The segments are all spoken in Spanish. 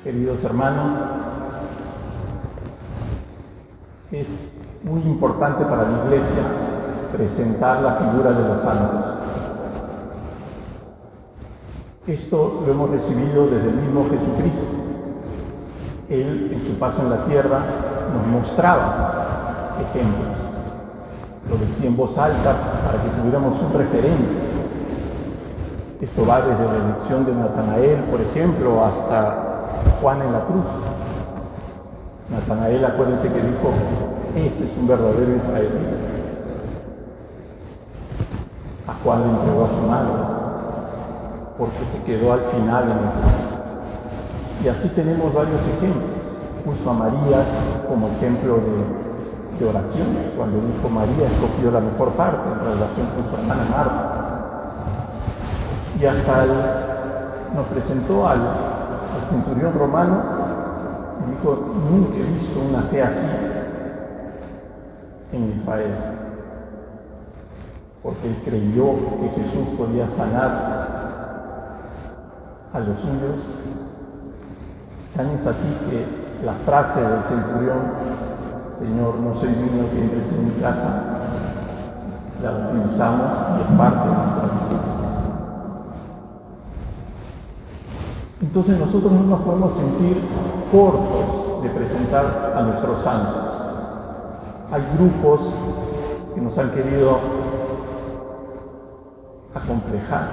Queridos hermanos, es muy importante para la Iglesia presentar la figura de los santos. Esto lo hemos recibido desde el mismo Jesucristo. Él, en su paso en la tierra, nos mostraba ejemplos. Lo decía en voz alta para que tuviéramos un referente. Esto va desde la elección de Natanael, por ejemplo, hasta Juan en la cruz. Natanael, acuérdense que dijo: este es un verdadero israelita. A Juan le entregó a su madre, porque se quedó al final en la cruz. Y así tenemos varios ejemplos. Puso a María como ejemplo de oración, cuando dijo: María escogió la mejor parte en relación con su hermana Marta. Y hasta nos presentó al centurión romano y dijo: nunca he visto una fe así en Israel, porque él creyó que Jesús podía sanar a los suyos. Tan es así que la frase del centurión: Señor, no soy digno que entres en mi casa, la utilizamos y es parte de nuestra vida. Entonces nosotros no nos podemos sentir cortos de presentar a nuestros santos. Hay grupos que nos han querido acomplejar,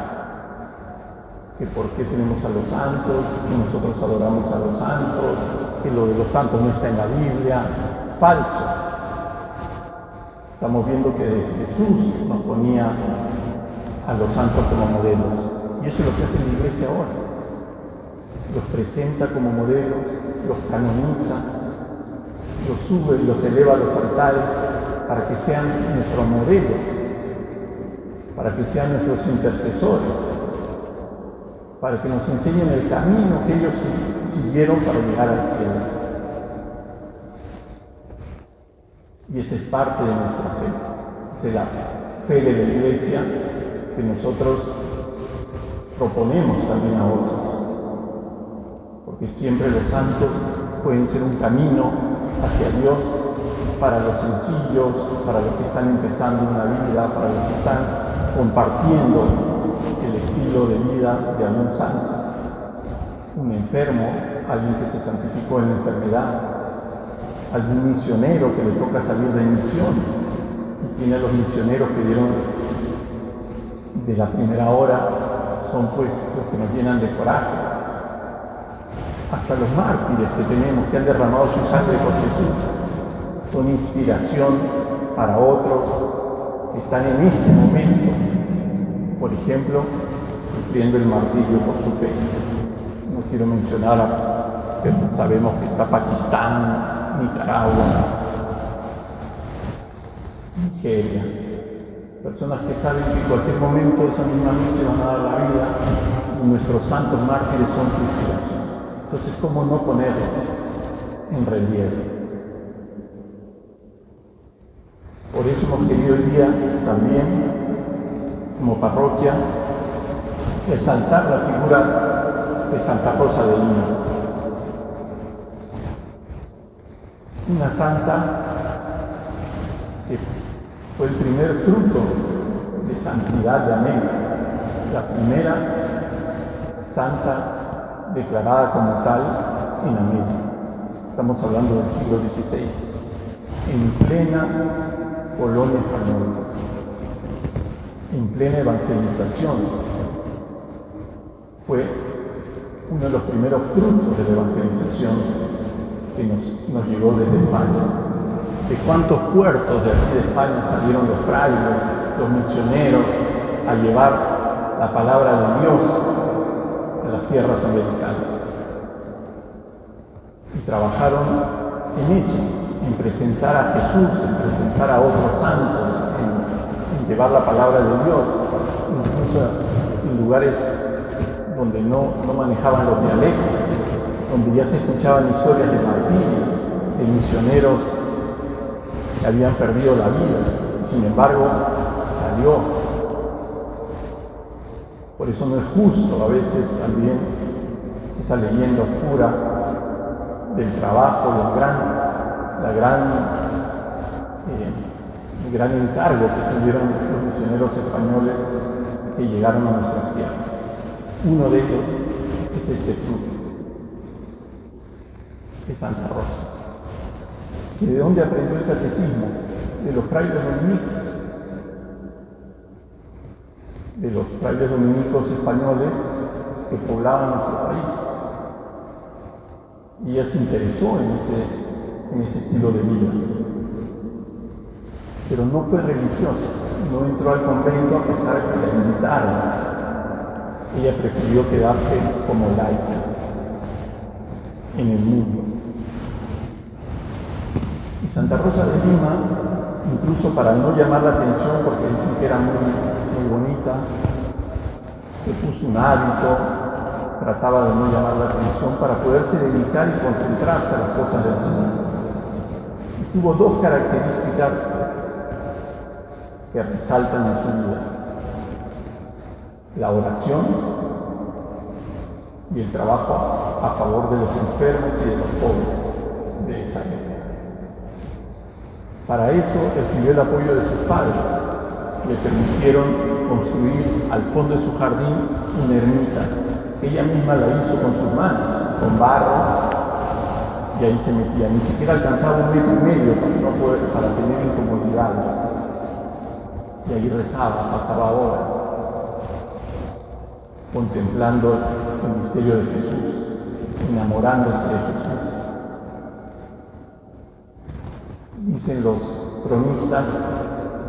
que por qué tenemos a los santos, que nosotros adoramos a los santos, que lo de los santos no está en la Biblia. Falso. Estamos viendo que Jesús nos ponía a los santos como modelos, y eso es lo que hace la Iglesia ahora. Los presenta como modelos, los canoniza, los sube y los eleva a los altares para que sean nuestros modelos, para que sean nuestros intercesores, para que nos enseñen el camino que ellos siguieron para llegar al cielo. Y esa es parte de nuestra fe, esa es la fe de la Iglesia que nosotros proponemos también a otros. Porque siempre los santos pueden ser un camino hacia Dios para los sencillos, para los que están empezando una vida, para los que están compartiendo el estilo de vida de algún santo. Un enfermo, alguien que se santificó en la enfermedad, algún misionero que le toca salir de misión, y tiene a los misioneros que dieron de la primera hora, son pues los que nos llenan de coraje. Hasta los mártires que tenemos, que han derramado su sangre por Jesús, son inspiración para otros que están en este momento, por ejemplo, sufriendo el martirio por su fe. No quiero mencionar, pero sabemos que está Pakistán, Nicaragua, Nigeria. Personas que saben que en cualquier momento esa misma noche van a dar la vida, y nuestros santos mártires son su inspiración. Entonces, ¿cómo no ponerlo en relieve? Por eso hemos querido hoy día también, como parroquia, exaltar la figura de Santa Rosa de Lima. Una santa que fue el primer fruto de santidad de América, la primera santa declarada como tal en América. Estamos hablando del siglo XVI, en plena colonia española, en plena evangelización. Fue uno de los primeros frutos de la evangelización que nos llegó desde España. De cuántos puertos de España salieron los frailes, los misioneros, a llevar la palabra de Dios a las tierras americanas. Y trabajaron en eso, en presentar a Jesús, en presentar a otros santos, en llevar la palabra de Dios, incluso en lugares donde no manejaban los dialectos, donde ya se escuchaban historias de martirio, de misioneros que habían perdido la vida, y sin embargo salió. Por eso no es justo a veces también esa leyenda oscura del trabajo, el gran encargo que tuvieron los misioneros españoles que llegaron a nuestras tierras. Uno de ellos es este fruto, es Santa Rosa. ¿Y de dónde aprendió el catecismo? De los frailes dominicos. De los frailes dominicos españoles que poblaban nuestro país. Y ella se interesó en ese estilo de vida. Pero no fue religiosa, no entró al convento a pesar de que la invitaron. Ella prefirió quedarse como laica en el mundo. Y Santa Rosa de Lima, incluso para no llamar la atención, porque dicen que era muy bonita, se puso un hábito, trataba de no llamar la atención para poderse dedicar y concentrarse a las cosas del Señor. Y tuvo dos características que resaltan en su vida: la oración y el trabajo a favor de los enfermos y de los pobres de esa época. Para eso recibió el apoyo de sus padres. Le permitieron construir al fondo de su jardín una ermita. Ella misma la hizo con sus manos, con barro, y ahí se metía. Ni siquiera alcanzaba 1,5 metros para tener incomodidades. Y ahí rezaba, pasaba horas, contemplando el misterio de Jesús, enamorándose de Jesús. Dicen los cronistas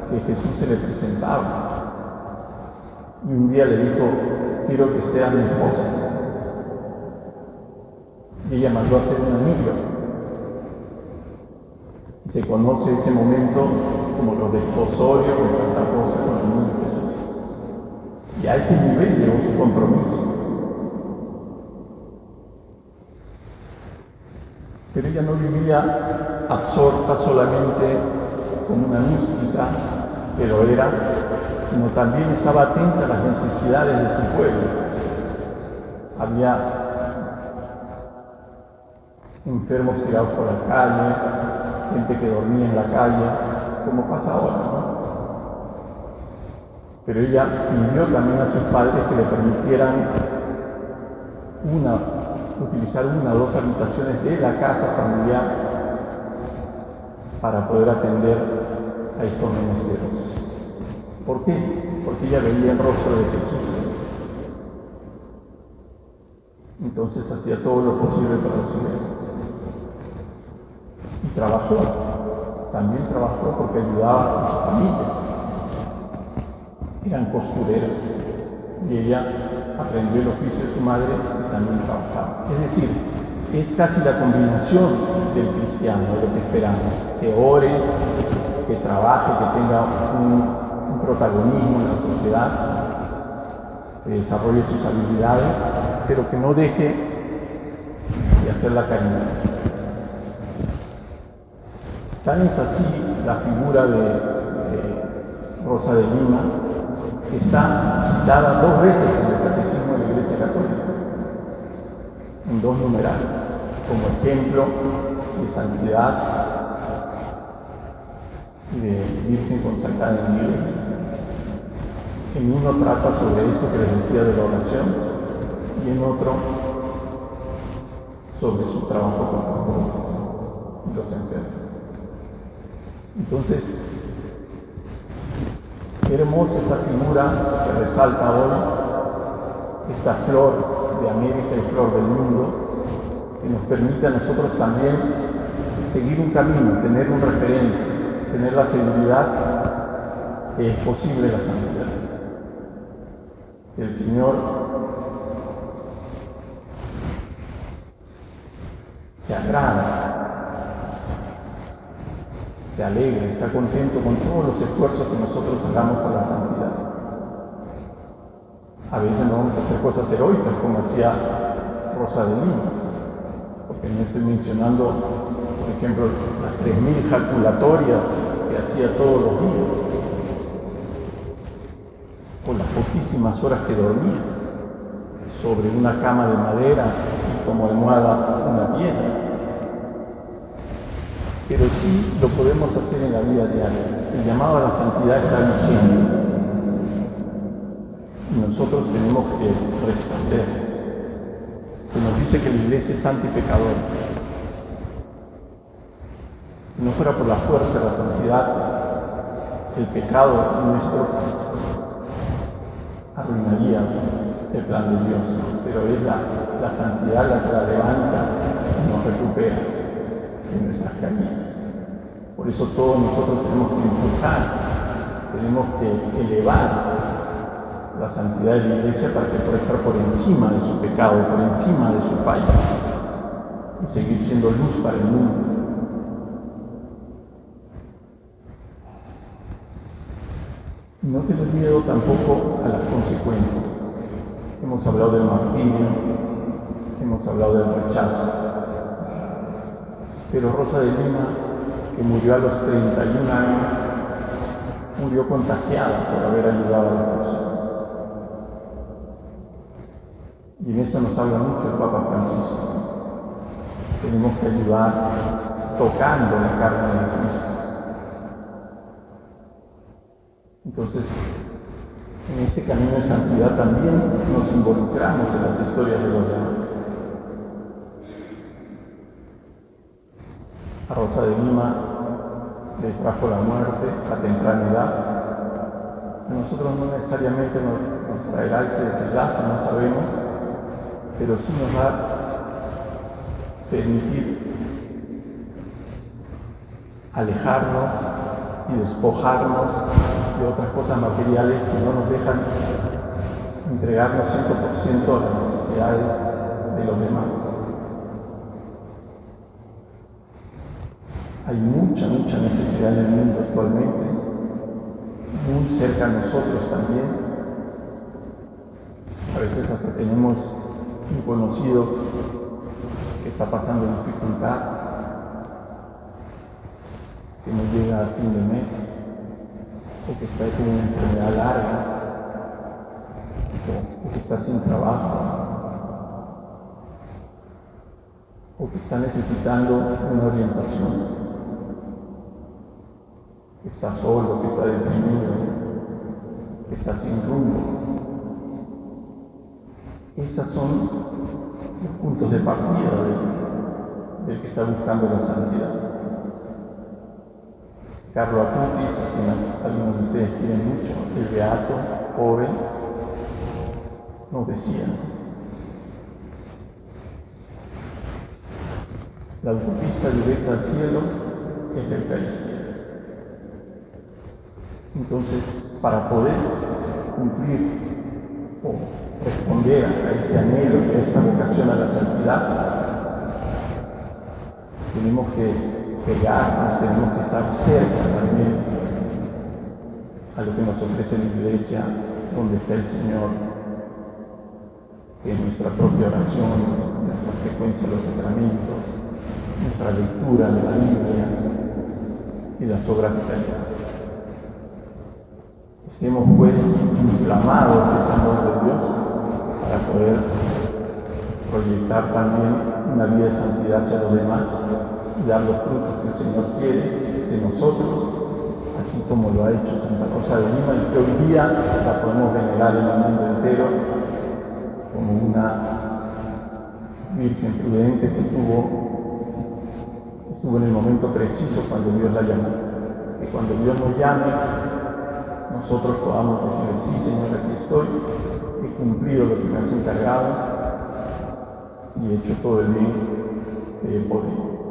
que Jesús se le presentaba y un día le dijo: quiero que seas mi esposa. Y ella mandó a hacer un anillo. Y se conoce ese momento como lo desposorio de Santa Rosa con el niño Jesús. Y a ese nivel llegó su compromiso. Pero ella no vivía absorta solamente como una mística, que lo era, sino también estaba atenta a las necesidades de su pueblo. Había enfermos tirados por la calle, gente que dormía en la calle, como pasa ahora, ¿no? Pero ella pidió también a sus padres que le permitieran utilizar 1 o 2 habitaciones de la casa familiar para poder atender a estos menesteros. ¿Por qué? Porque ella veía el rostro de Jesús. Entonces hacía todo lo posible para auxiliarlos. Y trabajó, también trabajó porque ayudaba a su familia. Eran costureros y ella aprendió el oficio de su madre y también trabajaba. Es decir, es casi la combinación del cristiano, de lo que esperamos: que ore, que trabaje, que tenga un protagonismo en la sociedad, que desarrolle sus habilidades, pero que no deje de hacer la caridad. Tan es así la figura de Rosa de Lima, que está citada 2 veces en el Catecismo de la Iglesia Católica, en 2 numerales, como ejemplo de santidad y de Virgen consagrada en la Iglesia. En uno trata sobre esto que les decía de la oración, y en otro sobre su trabajo con los pobres y los enfermos. Entonces, qué hermosa esta figura que resalta hoy, esta flor de América y flor del mundo, que nos permite a nosotros también seguir un camino, tener un referente, tener la seguridad que es posible la santidad. Que el Señor se agrada, se alegra, está contento con todos los esfuerzos que nosotros hagamos por la santidad. A veces no vamos a hacer cosas heroicas como hacía Rosa de Lima, porque no estoy mencionando, por ejemplo, las 3.000 jaculatorias que hacía todos los días, o las poquísimas horas que dormía sobre una cama de madera y como almohada una piedra. pero sí lo podemos hacer en la vida diaria. El llamado a la santidad está vigente y nosotros tenemos que responder. Se nos dice que la iglesia es santa y pecadora. Si no fuera por la fuerza de la santidad, el pecado nuestro arruinaría el plan de Dios, pero es la santidad la que la levanta y nos recupera de nuestras caídas. Por eso todos nosotros tenemos que empujar, tenemos que elevar la santidad de la iglesia para que pueda estar por encima de su pecado, por encima de su falla y seguir siendo luz para el mundo. No tengas miedo tampoco a las consecuencias. Hemos hablado del martirio, hemos hablado del rechazo. Pero Rosa de Lima, que murió a los 31 años, murió contagiada por haber ayudado a las personas. Y en esto nos habla mucho el Papa Francisco. Tenemos que ayudar tocando la carne de Cristo. Entonces, en este camino de santidad también nos involucramos en las historias de los demás. A Rosa de Lima le trajo la muerte a temprana edad. A nosotros no necesariamente nos traerá ese desenlace, no sabemos, pero sí nos va a permitir alejarnos y despojarnos de otras cosas materiales que no nos dejan entregarnos 100% a las necesidades de los demás. Hay mucha necesidad en el mundo actualmente, muy cerca de nosotros también. A veces hasta tenemos un conocido que está pasando dificultad, que no llega a fin de mes, o que está con una enfermedad larga, o que está sin trabajo, o que está necesitando una orientación, que está solo, que está deprimido, que está sin rumbo. Esos son los puntos de partida del que está buscando la santidad. Carlo Acutis, a quien algunos de ustedes quieren mucho, el beato, joven, nos decía: la autopista directa al cielo es la Eucaristía. Entonces, para poder cumplir o responder a este anhelo y a esta vocación a la santidad, tenemos que pegarnos, tenemos que estar cerca también a lo que nos ofrece la iglesia, donde está el Señor, que es nuestra propia oración, nuestra frecuencia de los sacramentos, nuestra lectura de la Biblia y las obras de caridad. Estemos pues inflamados de ese amor de Dios para poder proyectar también una vida de santidad hacia los demás y dar los frutos que el Señor quiere de nosotros, así como lo ha hecho Santa Rosa de Lima, y que hoy día la podemos venerar en el mundo entero como una virgen prudente que estuvo en el momento preciso cuando Dios la llamó. Que cuando Dios nos llame, nosotros podamos decir: sí, Señor, aquí estoy, he cumplido lo que me has encargado y he hecho todo el bien que he podido.